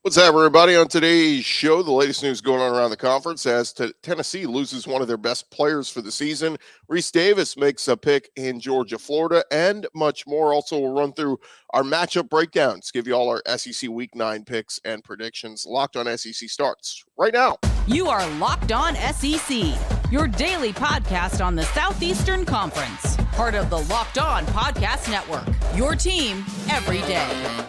What's up, everybody? On today's show, the latest news going on around the conference as Tennessee loses one of their best players for the season. Rece Davis makes a pick in Georgia, Florida, and much more. Also, we'll run through our matchup breakdowns, give you all our SEC Week 9 picks and predictions. Locked on SEC starts right now. You are Locked on SEC, your daily podcast on the Southeastern Conference. Part of the Locked On Podcast Network, your team every day.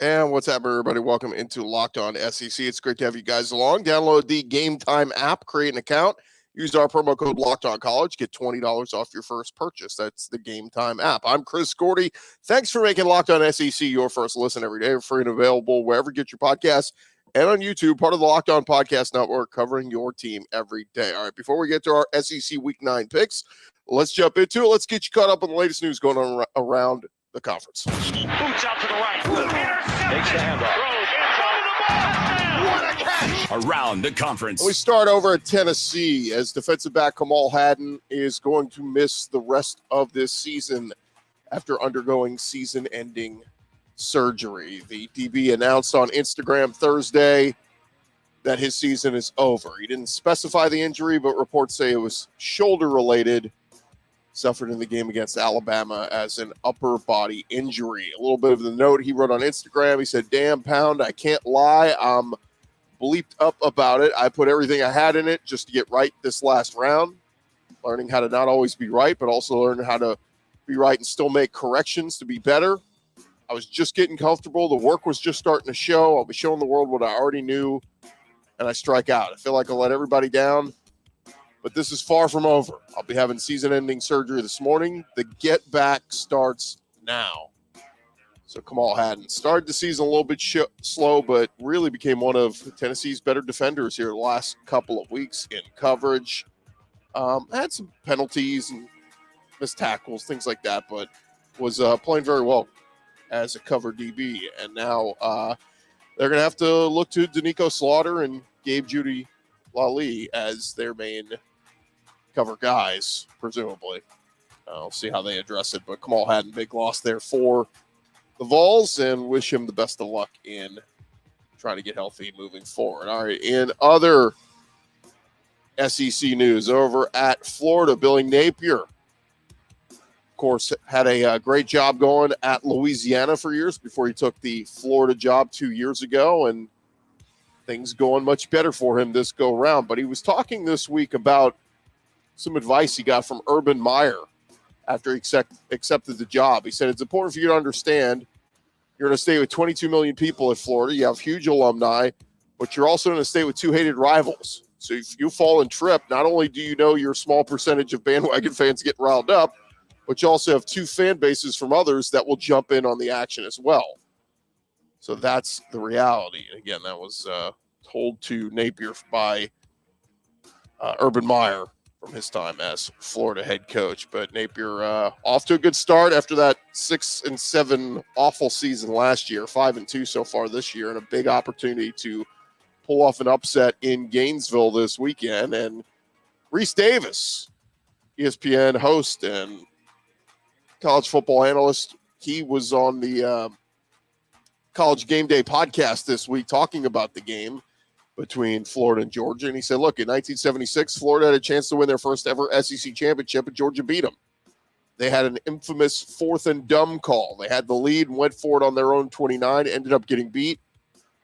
And what's up, everybody? Welcome into Locked On SEC. It's great to have you guys along. Download the Game Time app, create an account, use our promo code Locked On College, get $20 off your first purchase. That's the Game Time app. I'm Chris Gordy. Thanks for making Locked On SEC your first listen every day. Free and available wherever you get your podcasts and on YouTube, part of the Locked On Podcast Network, covering your team every day. All right, before we get to our SEC Week 9 picks, let's jump into it. Let's get you caught up on the latest news going on around the conference. Boots out to the right. Takes the handoff. What a catch! Around the conference. We start over at Tennessee as defensive back Kamal Hadden is going to miss the rest of this season after undergoing season-ending surgery. The DB announced on Instagram Thursday that his season is over. He didn't specify the injury, but reports say it was shoulder-related. Suffered in the game against Alabama as an upper body injury. A little bit of the note he wrote on Instagram. He said, "Damn, Pound, I can't lie. I'm bleeped up about it. I put everything I had in it just to get right this last round. Learning how to not always be right, but also learn how to be right and still make corrections to be better. I was just getting comfortable. The work was just starting to show. I'll be showing the world what I already knew, and I strike out. I feel like I let everybody down. But this is far from over. I'll be having season-ending surgery this morning. The get back starts now." So Kamal Hadden started the season a little bit slow, but really became one of Tennessee's better defenders here the last couple of weeks in coverage. Had some penalties and missed tackles, things like that, but was playing very well as a cover DB. And now they're going to have to look to Danico Slaughter and Gabe Judy Lally as their main cover guys, presumably. I'll see how they address it, but Kamal Hadden, big loss there for the Vols, and wish him the best of luck in trying to get healthy moving forward. All right, in other SEC news, over at Florida, Billy Napier, of course, had a great job going at Louisiana for years before he took the Florida job 2 years ago, and things going much better for him this go round. But he was talking this week about some advice he got from Urban Meyer after he accepted the job. He said, "It's important for you to understand you're in a state with 22 million people at Florida. You have huge alumni, but you're also in a state with two hated rivals. So if you fall and trip, not only do you know your small percentage of bandwagon fans get riled up, but you also have two fan bases from others that will jump in on the action as well." So that's the reality. Again, that was told to Napier by Urban Meyer from his time as Florida head coach. But Napier off to a good start after that 6-7 awful season last year, 5-2 so far this year, and a big opportunity to pull off an upset in Gainesville this weekend. And Rece Davis, ESPN host and college football analyst, he was on the College Game Day podcast this week talking about the game between Florida and Georgia. And he said, look, in 1976, Florida had a chance to win their first ever SEC championship, and Georgia beat them. They had an infamous 4th and dumb call. They had the lead and went for it on their own 29, ended up getting beat.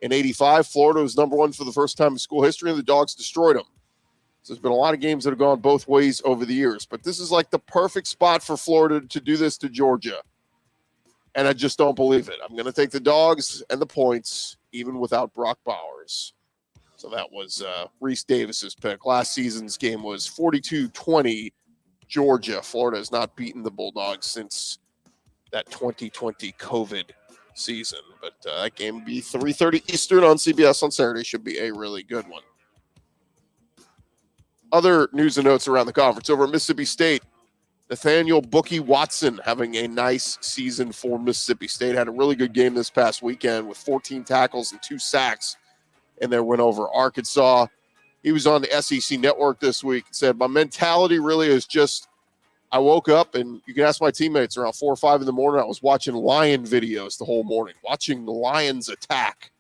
In 85, Florida was number one for the first time in school history, and the Dogs destroyed them. So there's been a lot of games that have gone both ways over the years. But this is like the perfect spot for Florida to do this to Georgia. And I just don't believe it. I'm going to take the Dogs and the points, even without Brock Bowers. So that was Rece Davis's pick. Last season's game was 42-20 Georgia. Florida has not beaten the Bulldogs since that 2020 COVID season. But that game will be 3:30 Eastern on CBS on Saturday. Should be a really good one. Other news and notes around the conference. Over at Mississippi State, Nathaniel Bookie Watson having a nice season for Mississippi State. Had a really good game this past weekend with 14 tackles and 2 sacks in their win over Arkansas. He was on the SEC Network this week and said, my mentality really is just, I woke up and you can ask my teammates around 4 or 5 in the morning. I was watching Lion videos the whole morning, watching the Lions attack.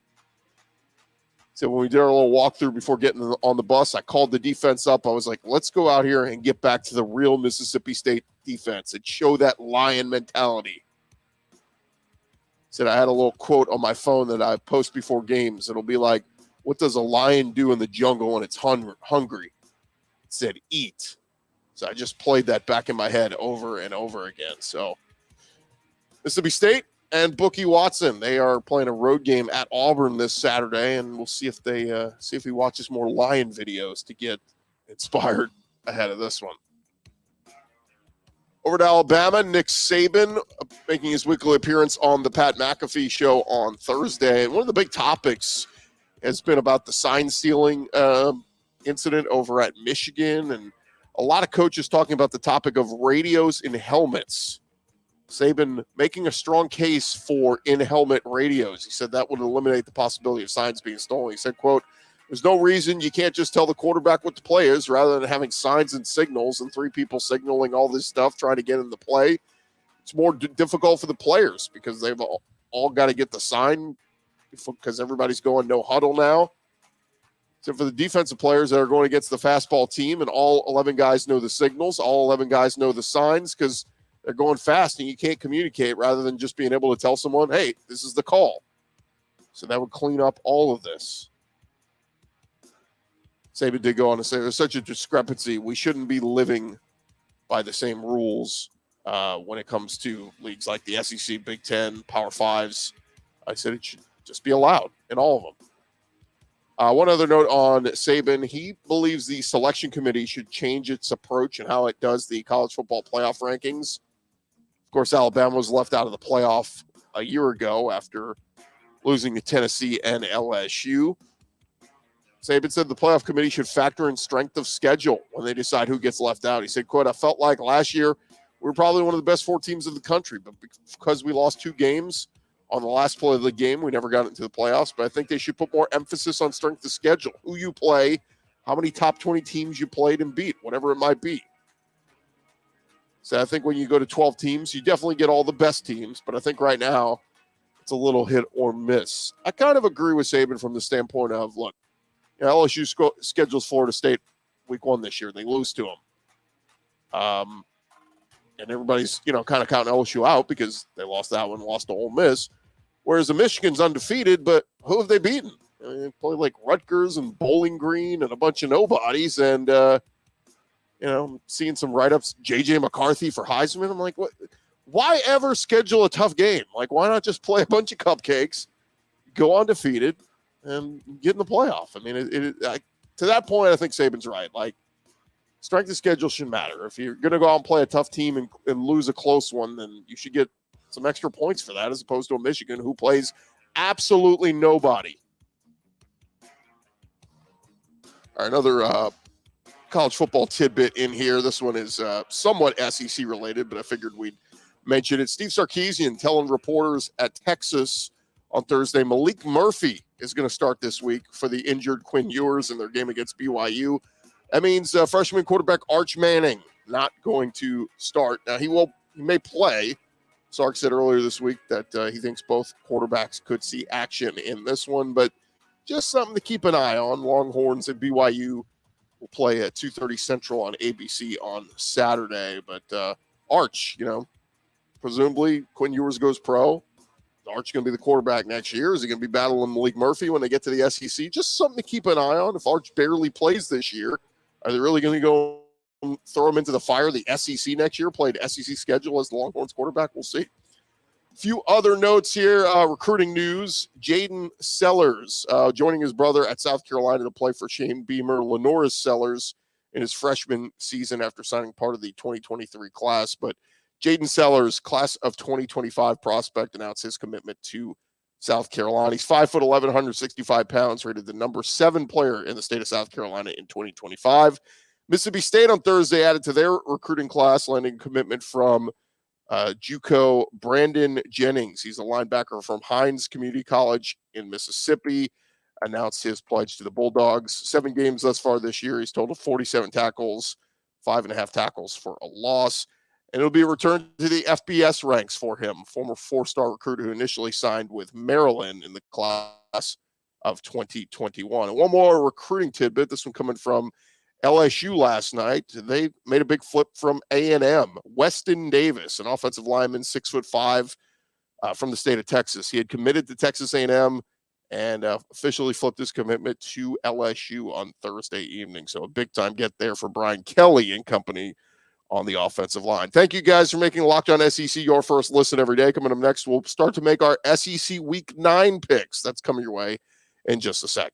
So when we did our little walkthrough before getting on the bus, I called the defense up. I was like, let's go out here and get back to the real Mississippi State defense and show that Lion mentality. Said I had a little quote on my phone that I post before games. It'll be like, what does a lion do in the jungle when it's hungry? It said, eat. So I just played that back in my head over and over again. So Mississippi State and Bookie Watson, they are playing a road game at Auburn this Saturday, and we'll see if he watches more Lion videos to get inspired ahead of this one. Over to Alabama, Nick Saban making his weekly appearance on the Pat McAfee show on Thursday. And one of the big topics has been about the sign stealing incident over at Michigan, and a lot of coaches talking about the topic of radios in helmets. Saban making a strong case for in-helmet radios. He said that would eliminate the possibility of signs being stolen. He said, quote, there's no reason you can't just tell the quarterback what the play is rather than having signs and signals and 3 people signaling all this stuff, trying to get in the play. It's more difficult for the players because they've all got to get the sign because everybody's going no huddle now. So for the defensive players that are going against the fastball team and all 11 guys know the signals, all 11 guys know the signs because they're going fast and you can't communicate rather than just being able to tell someone, hey, this is the call. So that would clean up all of this. Saban did go on to say there's such a discrepancy. We shouldn't be living by the same rules when it comes to leagues like the SEC, Big Ten, Power Fives. I said it should just be allowed in all of them. One other note on Saban, he believes the selection committee should change its approach and how it does the college football playoff rankings. Of course, Alabama was left out of the playoff a year ago after losing to Tennessee and LSU. Saban said the playoff committee should factor in strength of schedule when they decide who gets left out. He said, quote, I felt like last year we were probably one of the best 4 teams in the country, but because we lost 2 games on the last play of the game, we never got into the playoffs. But I think they should put more emphasis on strength of schedule, who you play, how many top 20 teams you played and beat, whatever it might be. So I think when you go to 12 teams, you definitely get all the best teams. But I think right now it's a little hit or miss. I kind of agree with Saban from the standpoint of, look, you know, LSU schedules Florida State week 1 this year. They lose to them. And everybody's, you know, kind of counting LSU out because they lost that one, lost to Ole Miss. Whereas the Michigan's undefeated, but who have they beaten? I mean, they play like Rutgers and Bowling Green and a bunch of nobodies. And, you know, I'm seeing some write-ups, J.J. McCarthy for Heisman. I'm like, what? Why ever schedule a tough game? Like, why not just play a bunch of cupcakes, go undefeated, and get in the playoff? I mean, to that point, I think Saban's right. Like, strength of schedule should matter. If you're going to go out and play a tough team and lose a close one, then you should get some extra points for that as opposed to a Michigan who plays absolutely nobody. All right, another college football tidbit in here. This one is somewhat SEC related, but I figured we'd mention it. Steve Sarkisian telling reporters at Texas on Thursday, Malik Murphy is going to start this week for the injured Quinn Ewers in their game against BYU. That means freshman quarterback Arch Manning not going to start. Now, he may play. Sark said earlier this week that he thinks both quarterbacks could see action in this one, but just something to keep an eye on. Longhorns and BYU will play at 2:30 Central on ABC on Saturday. But Arch, you know, presumably Quinn Ewers goes pro. Is Arch going to be the quarterback next year? Is he going to be battling Malik Murphy when they get to the SEC? Just something to keep an eye on. If Arch barely plays this year, are they really going to go throw him into the fire the SEC next year, play the SEC schedule as the Longhorns quarterback? We'll see. A few other notes here. Recruiting news. Jaden Sellers joining his brother at South Carolina to play for Shane Beamer. Lenoris Sellers in his freshman season after signing part of the 2023 class. But Jaden Sellers, class of 2025 prospect, announced his commitment to South Carolina. He's 5'11", 165 pounds, rated the number 7 player in the state of South Carolina in 2025. Mississippi State on Thursday added to their recruiting class, landing commitment from JUCO Brandon Jennings. He's a linebacker from Hines Community College in Mississippi. Announced his pledge to the Bulldogs. 7 games thus far this year. He's totaled 47 tackles, 5.5 tackles for a loss. And it'll be a return to the FBS ranks for him, former 4-star recruit who initially signed with Maryland in the class of 2021. And one more recruiting tidbit, this one coming from LSU last night. They made a big flip from A&M. Weston Davis, an offensive lineman, 6'5", from the state of Texas. He had committed to Texas A&M and officially flipped his commitment to LSU on Thursday evening. So a big-time get there for Brian Kelly and company on the offensive line. Thank you guys for making Locked On SEC your first listen every day. Coming up next, we'll start to make our SEC Week 9 picks. That's coming your way in just a sec.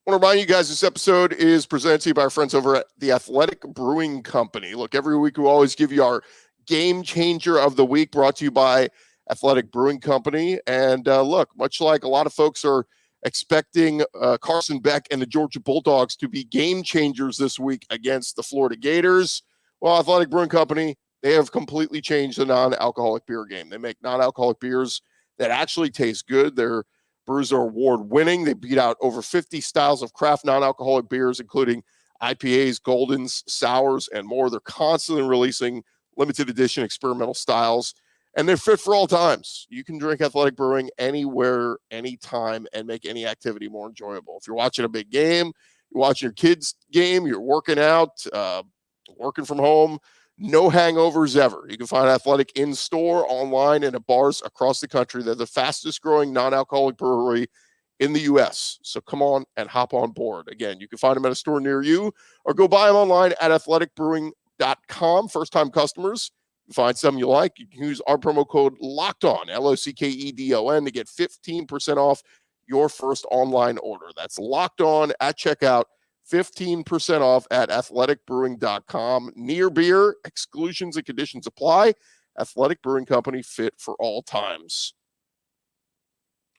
I want to remind you guys this episode is presented to you by our friends over at the Athletic Brewing Company. Look, every week we always give you our Game Changer of the Week, brought to you by Athletic Brewing Company. And look, much like a lot of folks are expecting Carson Beck and the Georgia Bulldogs to be game changers this week against the Florida Gators, well, Athletic Brewing Company, they have completely changed the non-alcoholic beer game. They make non-alcoholic beers that actually taste good. Their brews are award-winning. They beat out over 50 styles of craft non-alcoholic beers, including IPAs, Goldens, Sours, and more. They're constantly releasing limited edition experimental styles, and they're fit for all times. You can drink Athletic Brewing anywhere, anytime, and make any activity more enjoyable. If you're watching a big game, you're watching your kids' game, you're working out, working from home, no hangovers ever. You can find Athletic in-store, online, and at bars across the country. They're the fastest-growing non-alcoholic brewery in the U.S., so come on and hop on board. Again, you can find them at a store near you or go buy them online at athleticbrewing.com. First-time customers, you find something you like, you can use our promo code LOCKEDON, LOCKEDON, to get 15% off your first online order. That's Locked On at checkout. 15% off at athleticbrewing.com. Near beer, exclusions and conditions apply. Athletic Brewing Company, fit for all times.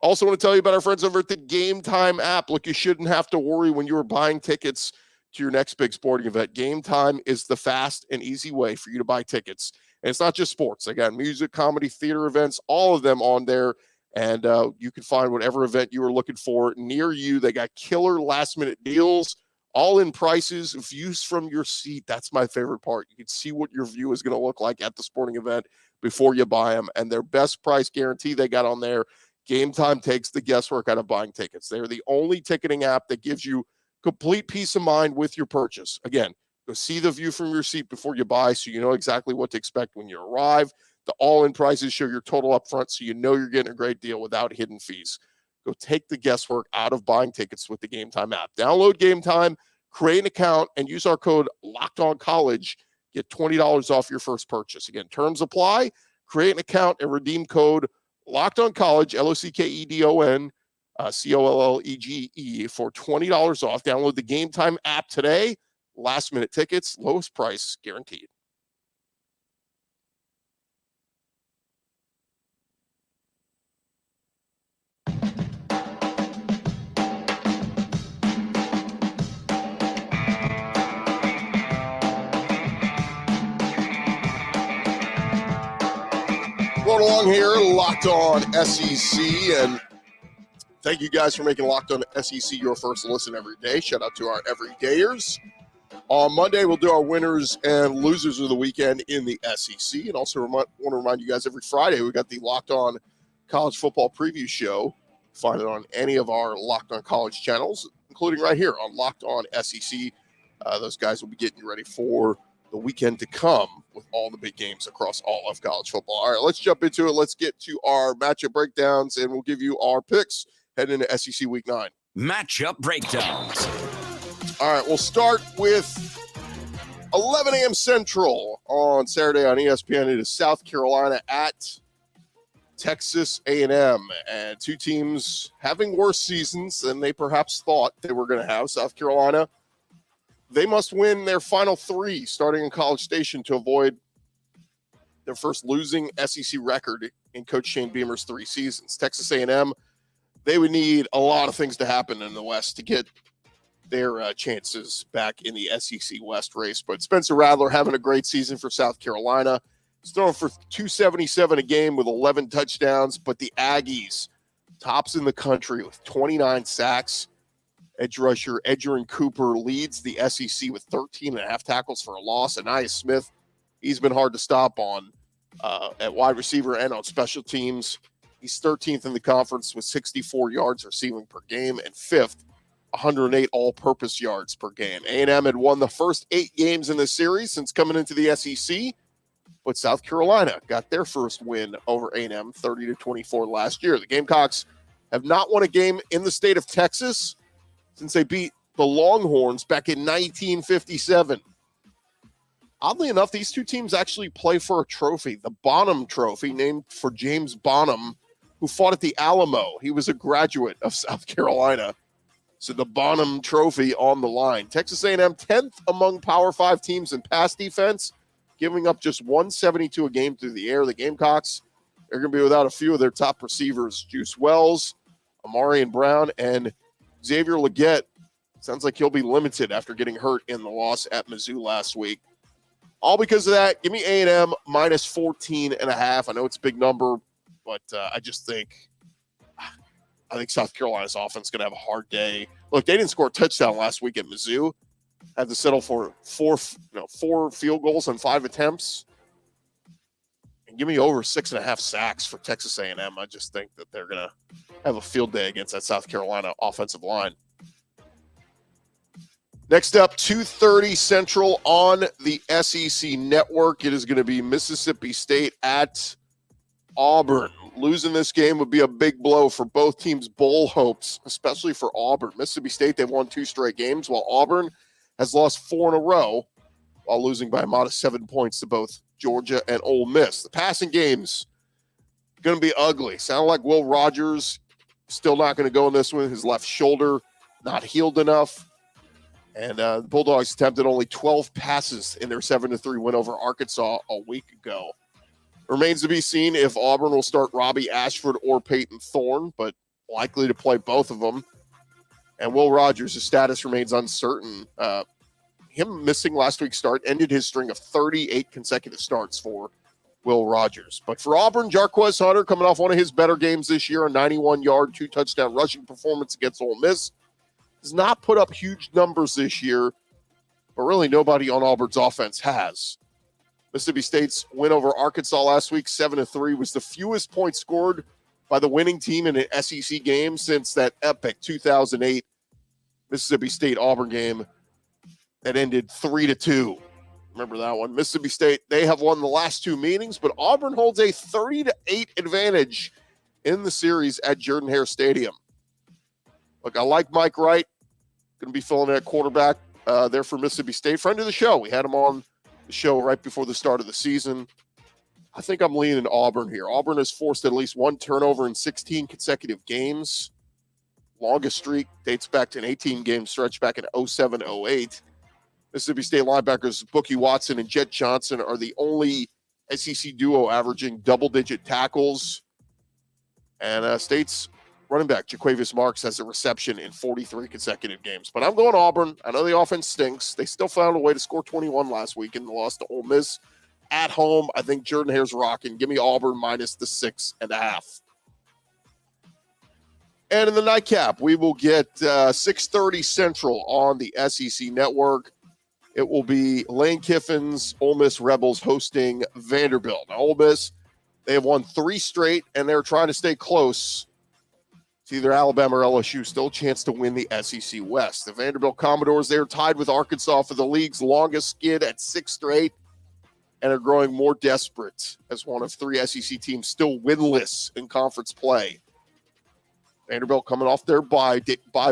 Also want to tell you about our friends over at the Game Time app. Look, you shouldn't have to worry when you are buying tickets to your next big sporting event. Game Time is the fast and easy way for you to buy tickets. And it's not just sports. They got music, comedy, theater events, all of them on there. And you can find whatever event you are looking for near you. They got killer last-minute deals, all-in prices, views from your seat. That's my favorite part. You can see what your view is going to look like at the sporting event before you buy them. And their best price guarantee they got on there. Game Time takes the guesswork out of buying tickets. They're the only ticketing app that gives you complete peace of mind with your purchase. Again, go see the view from your seat before you buy so you know exactly what to expect when you arrive. The all-in prices show your total up front so you know you're getting a great deal without hidden fees. Go take the guesswork out of buying tickets with the Game Time app. Download Game Time, create an account, and use our code LOCKEDONCollege. Get $20 off your first purchase. Again, terms apply. Create an account and redeem code LOCKEDONCollege, LOCKEDON, COLLEGE, for $20 off. Download the Game Time app today. Last-minute tickets, lowest price guaranteed. Going along here, Locked On SEC, and thank you guys for making Locked On SEC your first listen every day. Shout out to our everydayers. On Monday, we'll do our winners and losers of the weekend in the SEC, and also want to remind you guys every Friday we got the Locked On College Football Preview Show. Find it on any of our Locked On College channels, including right here on Locked On SEC. Those guys will be getting you ready for the weekend to come with all the big games across all of college football. All right, let's jump into it. Let's get to our matchup breakdowns, and we'll give you our picks heading into SEC Week 9. Matchup breakdowns. All right, we'll start with 11 a.m. Central on Saturday on ESPN. It is South Carolina at Texas A&M, and two teams having worse seasons than they perhaps thought they were going to have. South Carolina, they must win their final 3 starting in College Station to avoid their first losing SEC record in Coach Shane Beamer's 3 seasons. Texas A&M, they would need a lot of things to happen in the West to get their chances back in the SEC West race. But Spencer Rattler having a great season for South Carolina. He's throwing for 277 a game with 11 touchdowns, but the Aggies, tops in the country with 29 sacks. Edge rusher Edgerrin Cooper leads the SEC with 13.5 tackles for a loss. Anaya Smith, he's been hard to stop on at wide receiver and on special teams. He's 13th in the conference with 64 yards receiving per game and 5th, 108 all-purpose yards per game. A&M had won the first 8 games in this series since coming into the SEC, but South Carolina got their first win over A&M 30-24 last year. The Gamecocks have not won a game in the state of Texas since they beat the Longhorns back in 1957. Oddly enough, these two teams actually play for a trophy, the Bonham Trophy, named for James Bonham, who fought at the Alamo. He was a graduate of South Carolina. So the Bonham Trophy on the line. Texas A&M 10th among Power 5 teams in pass defense, giving up just 172 a game through the air. The Gamecocks are going to be without a few of their top receivers, Juice Wells, Amarian Brown, and Xavier Legette. Sounds like he'll be limited after getting hurt in the loss at Mizzou last week. All because of that, give me A&M minus 14.5. I know it's a big number, but I think South Carolina's offense is going to have a hard day. Look, they didn't score a touchdown last week at Mizzou. Had to settle for four field goals on 5 attempts. And give me over 6.5 sacks for Texas A&M. I just think that they're going to have a field day against that South Carolina offensive line. Next up, 2:30 Central on the SEC Network. It is going to be Mississippi State at Auburn. Losing this game would be a big blow for both teams' bowl hopes, especially for Auburn. Mississippi State, they've won 2 straight games, while Auburn has lost 4 in a row, while losing by a modest 7 points to both Georgia and Ole Miss. The passing game's going to be ugly. Sound like Will Rogers still not going to go in this one. His left shoulder not healed enough. And the Bulldogs attempted only 12 passes in their 7-3 win over Arkansas a week ago. Remains to be seen if Auburn will start Robbie Ashford or Peyton Thorne, but likely to play both of them. And Will Rogers' status remains uncertain. Him missing last week's start ended his string of 38 consecutive starts for Will Rogers. But for Auburn, Jarquez Hunter coming off one of his better games this year, a 91-yard, 2-touchdown rushing performance against Ole Miss. Has not put up huge numbers this year, but really nobody on Auburn's offense has. Mississippi State's win over Arkansas last week, 7-3, was the fewest points scored by the winning team in an SEC game since that epic 2008 Mississippi State-Auburn game that ended 3-2. Remember that one? Mississippi State, they have won the last 2 meetings, but Auburn holds a 30-8 advantage in the series at Jordan-Hare Stadium. Look, I like Mike Wright. Going to be filling in at quarterback there for Mississippi State. Friend of the show. We had him on the show right before the start of the season. I think I'm leaning Auburn here. Auburn has forced at least 1 turnover in 16 consecutive games. Longest streak dates back to an 18-game stretch back in 07-08. Mississippi State linebackers Bookie Watson and Jet Johnson are the only SEC duo averaging double-digit tackles. And State's running back Jaquavius Marks has a reception in 43 consecutive games. But I'm going Auburn. I know the offense stinks. They still found a way to score 21 last week in the loss to Ole Miss. At home, I think Jordan-Hare's rocking. Give me Auburn minus the 6.5. And in the nightcap, we will get 6:30 Central on the SEC Network. It will be Lane Kiffin's Ole Miss Rebels hosting Vanderbilt. Now, Ole Miss, they have won 3 straight, and they're trying to stay close. It's either Alabama or LSU, still a chance to win the SEC West. The Vanderbilt Commodores, they're tied with Arkansas for the league's longest skid at 6 straight and are growing more desperate as one of 3 SEC teams still winless in conference play. Vanderbilt coming off their bye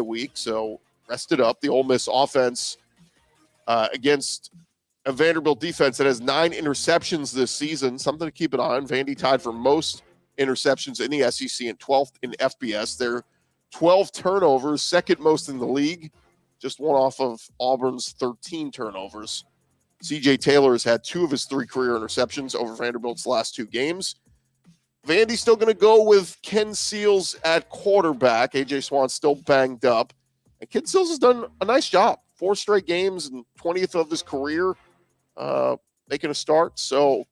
week, so rested up. The Ole Miss offense against a Vanderbilt defense that has 9 interceptions this season, something to keep an eye on. Vandy tied for most interceptions in the SEC and 12th in FBS. They're 12 turnovers, second most in the league, just one off of Auburn's 13 turnovers. CJ Taylor has had 2 of his 3 career interceptions over Vanderbilt's last 2 games. Vandy's still going to go with Ken Seals at quarterback. A.J. Swan's still banged up. And Ken Seals has done a nice job. 4 straight games and 20th of his career making a start. So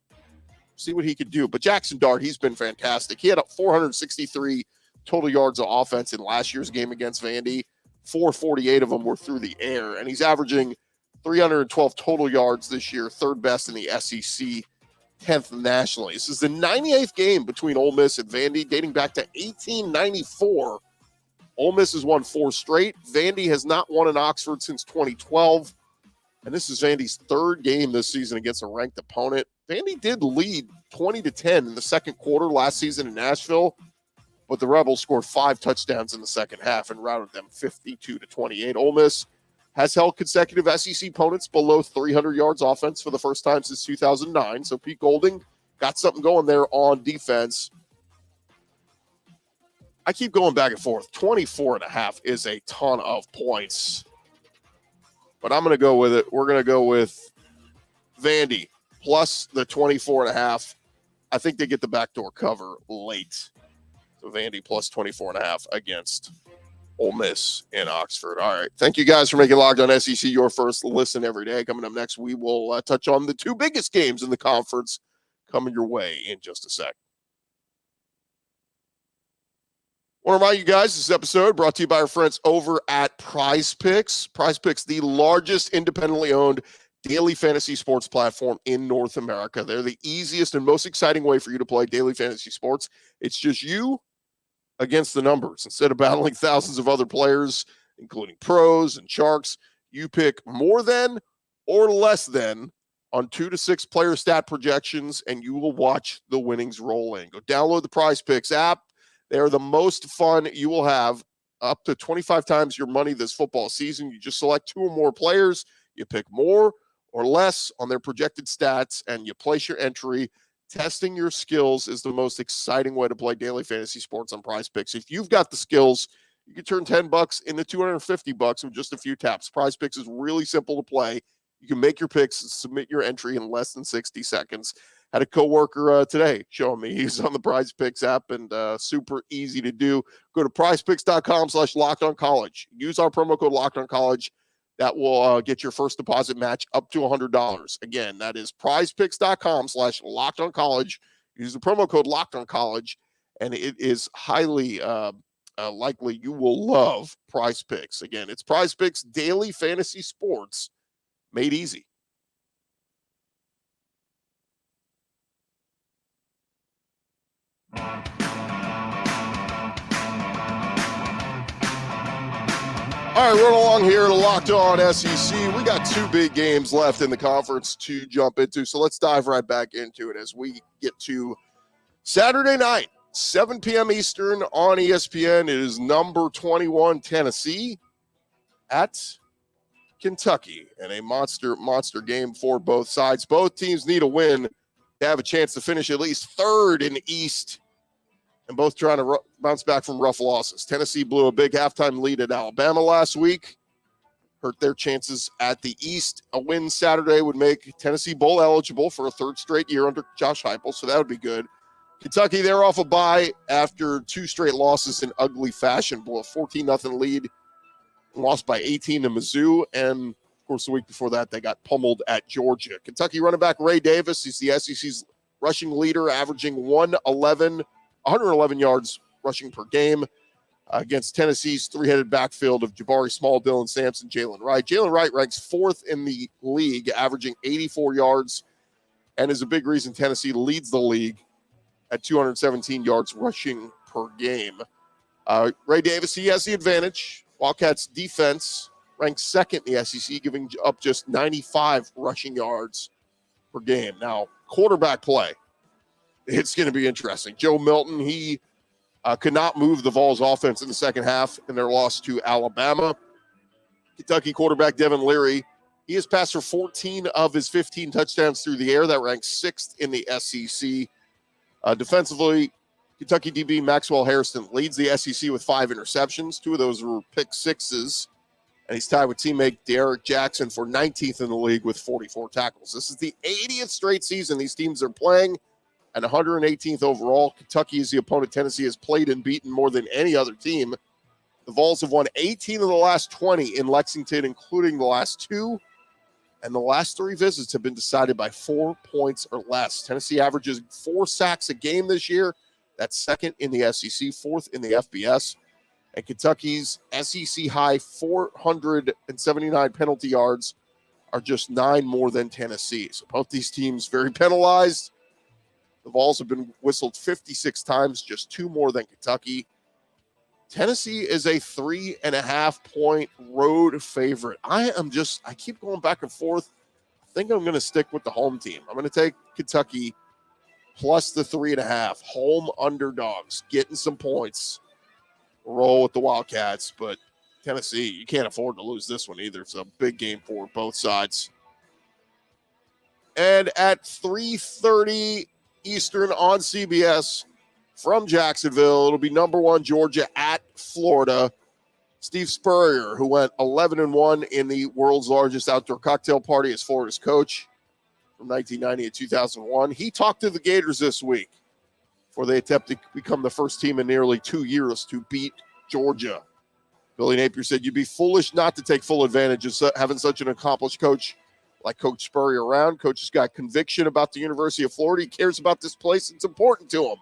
see what he could do. But Jackson Dart, he's been fantastic. He had 463 total yards of offense in last year's game against Vandy. 448 of them were through the air. And he's averaging 312 total yards this year, third best in the SEC, 10th nationally. This is the 98th game between Ole Miss and Vandy, dating back to 1894. Ole Miss has won 4 straight. Vandy has not won in Oxford since 2012. And this is Vandy's 3rd game this season against a ranked opponent. Vandy did lead 20-10 in the second quarter last season in Nashville, but the Rebels scored 5 touchdowns in the second half and routed them 52-28. Ole Miss has held consecutive SEC opponents below 300 yards offense for the first time since 2009. So Pete Golding got something going there on defense. I keep going back and forth. 24.5 is a ton of points, but I'm going to go with it. We're going to go with Vandy plus the 24.5. I think they get the backdoor cover late. So Vandy plus 24.5 against Ole Miss in Oxford. All right. Thank you guys for making Locked On SEC your first listen every day. Coming up next, we will touch on the 2 biggest games in the conference coming your way in just a sec. I want to remind you guys, this episode brought to you by our friends over at Prize Picks. Prize Picks, the largest independently owned daily fantasy sports platform in North America. They're the easiest and most exciting way for you to play daily fantasy sports. It's just you against the numbers. Instead of battling thousands of other players, including pros and sharks, you pick more than or less than on 2 to 6 player stat projections, and you will watch the winnings roll in. Go download the Prize Picks app. They are the most fun you will have, up to 25 times your money this football season. You just select 2 or more players, you pick more or less on their projected stats, and you place your entry. Testing your skills is the most exciting way to play daily fantasy sports on Prize Picks. If you've got the skills, you can turn $10 into $250 with just a few taps. Prize Picks is really simple to play. You can make your picks and submit your entry in less than 60 seconds. Had a coworker today showing me he's on the Prize Picks app, and super easy to do. Go to prizepicks.com/lockedoncollege. Use our promo code LockedOnCollege. That will get your first deposit match up to $100. Again, that is prizepicks.com/lockedoncollege. Use the promo code LockedOnCollege, and it is highly likely you will love Prize Picks. Again, it's Prize Picks daily fantasy sports made easy. All right, run along here to Locked On SEC. We got 2 big games left in the conference to jump into, so let's dive right back into it as we get to Saturday night, 7 p.m. Eastern on ESPN. It is number 21 Tennessee at Kentucky, and a monster game for both sides. Both teams need a win to have a chance to finish at least 3rd in the East, and both trying to bounce back from rough losses. Tennessee blew a big halftime lead at Alabama last week, hurt their chances at the East. A win Saturday would make Tennessee bowl eligible for a 3rd straight year under Josh Heupel, so that would be good. Kentucky, they're off a bye after 2 straight losses in ugly fashion. Blew a 14-0 lead, lost by 18 to Mizzou, and of course the week before that they got pummeled at Georgia. Kentucky running back Rece Davis, he's the SEC's rushing leader, averaging 111 yards rushing per game against Tennessee's 3-headed backfield of Jabari Small, Dylan Sampson, Jalen Wright. Jalen Wright ranks 4th in the league, averaging 84 yards, and is a big reason Tennessee leads the league at 217 yards rushing per game. Rece Davis, he has the advantage. Wildcats defense ranks 2nd in the SEC, giving up just 95 rushing yards per game. Now, quarterback play. It's going to be interesting. Joe Milton, he could not move the Vols offense in the second half in their loss to Alabama. Kentucky quarterback Devin Leary, he has passed for 14 of his 15 touchdowns through the air. That ranks 6th in the SEC. Defensively, Kentucky DB Maxwell Harrison leads the SEC with 5 interceptions. 2 of those were pick sixes. And he's tied with teammate Derek Jackson for 19th in the league with 44 tackles. This is the 80th straight season these teams are playing and 118th overall. Kentucky is the opponent Tennessee has played and beaten more than any other team. The Vols have won 18 of the last 20 in Lexington, including the last 2. And the last 3 visits have been decided by 4 points or less. Tennessee averages 4 sacks a game this year. That's second in the SEC, fourth in the FBS. And Kentucky's SEC high 479 penalty yards are just 9 more than Tennessee. So both these teams very penalized. The Vols have been whistled 56 times, just 2 more than Kentucky. Tennessee is a 3.5-point road favorite. I keep going back and forth. I think I'm going to stick with the home team. I'm going to take Kentucky plus the 3.5. Home underdogs, getting some points. Roll with the Wildcats, but Tennessee, you can't afford to lose this one either. It's a big game for both sides. And at 3:30 Eastern on CBS from Jacksonville, it'll be number 1 Georgia at Florida. Steve Spurrier, who went 11-1 in the world's largest outdoor cocktail party as Florida's coach from 1990 to 2001. He talked to the Gators this week before they attempt to become the first team in nearly 2 years to beat Georgia. Billy Napier said, "You'd be foolish not to take full advantage of having such an accomplished coach like Coach Spurrier around. Coach has got conviction about the University of Florida. He cares about this place. It's important to him."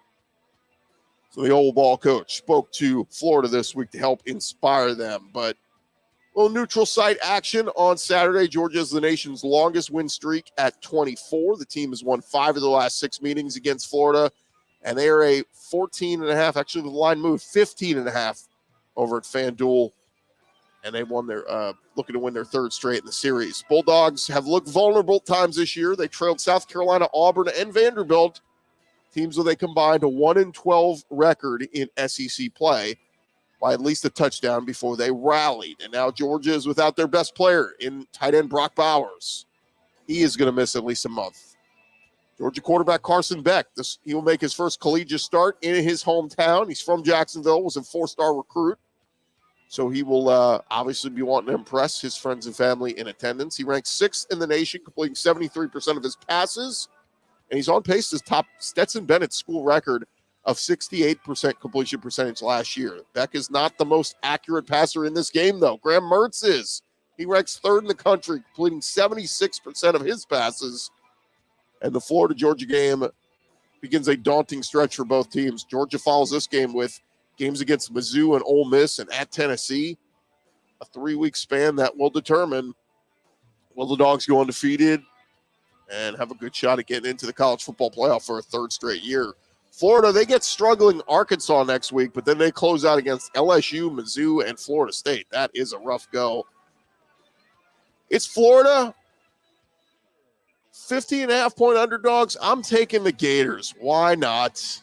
So the old ball coach spoke to Florida this week to help inspire them. But a little neutral site action on Saturday. Georgia is the nation's longest win streak at 24. The team has won 5 of the last 6 meetings against Florida. And they are a 14.5. Actually, the line moved 15.5 over at FanDuel. And they won their looking to win their 3rd straight in the series. Bulldogs have looked vulnerable at times this year. They trailed South Carolina, Auburn, and Vanderbilt, teams with a combined 1-12 record in SEC play, by at least a touchdown before they rallied. And now Georgia is without their best player in tight end Brock Bowers. He is going to miss at least a month. Georgia quarterback Carson Beck, he will make his first collegiate start in his hometown. He's from Jacksonville, was a 4-star recruit. So he will obviously be wanting to impress his friends and family in attendance. He ranks 6th in the nation, completing 73% of his passes. And he's on pace to top Stetson Bennett's school record of 68% completion percentage last year. Beck is not the most accurate passer in this game, though. Graham Mertz is. He ranks 3rd in the country, completing 76% of his passes. And the Florida-Georgia game begins a daunting stretch for both teams. Georgia follows this game with games against Mizzou and Ole Miss and at Tennessee. A 3-week span that will determine, will the Dogs go undefeated and have a good shot at getting into the college football playoff for a 3rd straight year. Florida, they get struggling Arkansas next week, but then they close out against LSU, Mizzou, and Florida State. That is a rough go. It's Florida. 15.5-point underdogs. I'm taking the Gators. Why not?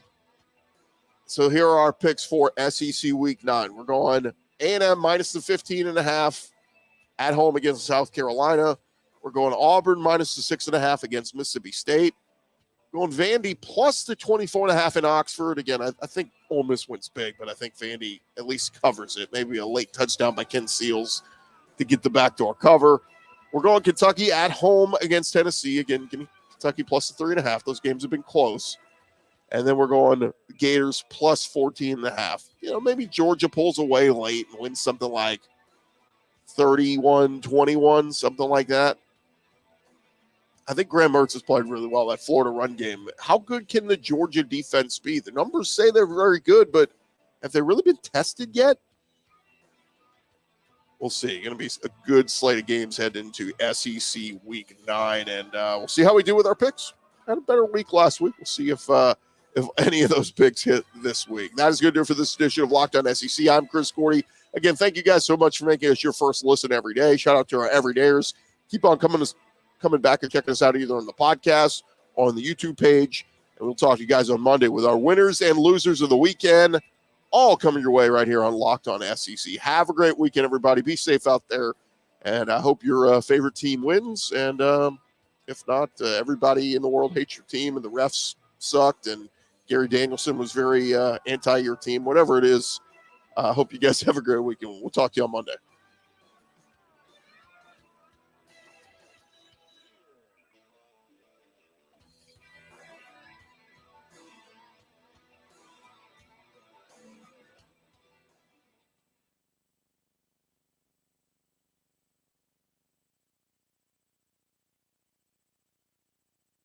So here are our picks for SEC Week 9. We're going A&M minus the 15.5 at home against South Carolina. We're going Auburn minus the 6.5 against Mississippi State. Going Vandy plus the 24.5 in Oxford. Again, I think Ole Miss wins big, but I think Vandy at least covers it. Maybe a late touchdown by Ken Seals to get the backdoor cover. We're going Kentucky at home against Tennessee. Again, Kentucky plus the 3.5. Those games have been close. And then we're going Gators plus 14.5. Maybe Georgia pulls away late and wins something like 31-21, something like that. I think Graham Mertz has played really well that Florida run game. How good can the Georgia defense be? The numbers say they're very good, but have they really been tested yet? We'll see. Going to be a good slate of games heading into SEC Week 9, and we'll see how we do with our picks. Had a better week last week. We'll see if any of those picks hit this week. That is going to do it for this edition of Locked On SEC. I'm Chris Gordy. Again, thank you guys so much for making us your first listen every day. Shout out to our everydayers. Keep on coming back and checking us out either on the podcast or on the YouTube page. And we'll talk to you guys on Monday with our winners and losers of the weekend, all coming your way right here on Locked On SEC. Have a great weekend, everybody. Be safe out there. And I hope your favorite team wins. And if not, everybody in the world hates your team and the refs sucked and Gary Danielson was very anti your team. Whatever it is, I hope you guys have a great weekend. We'll talk to you on Monday.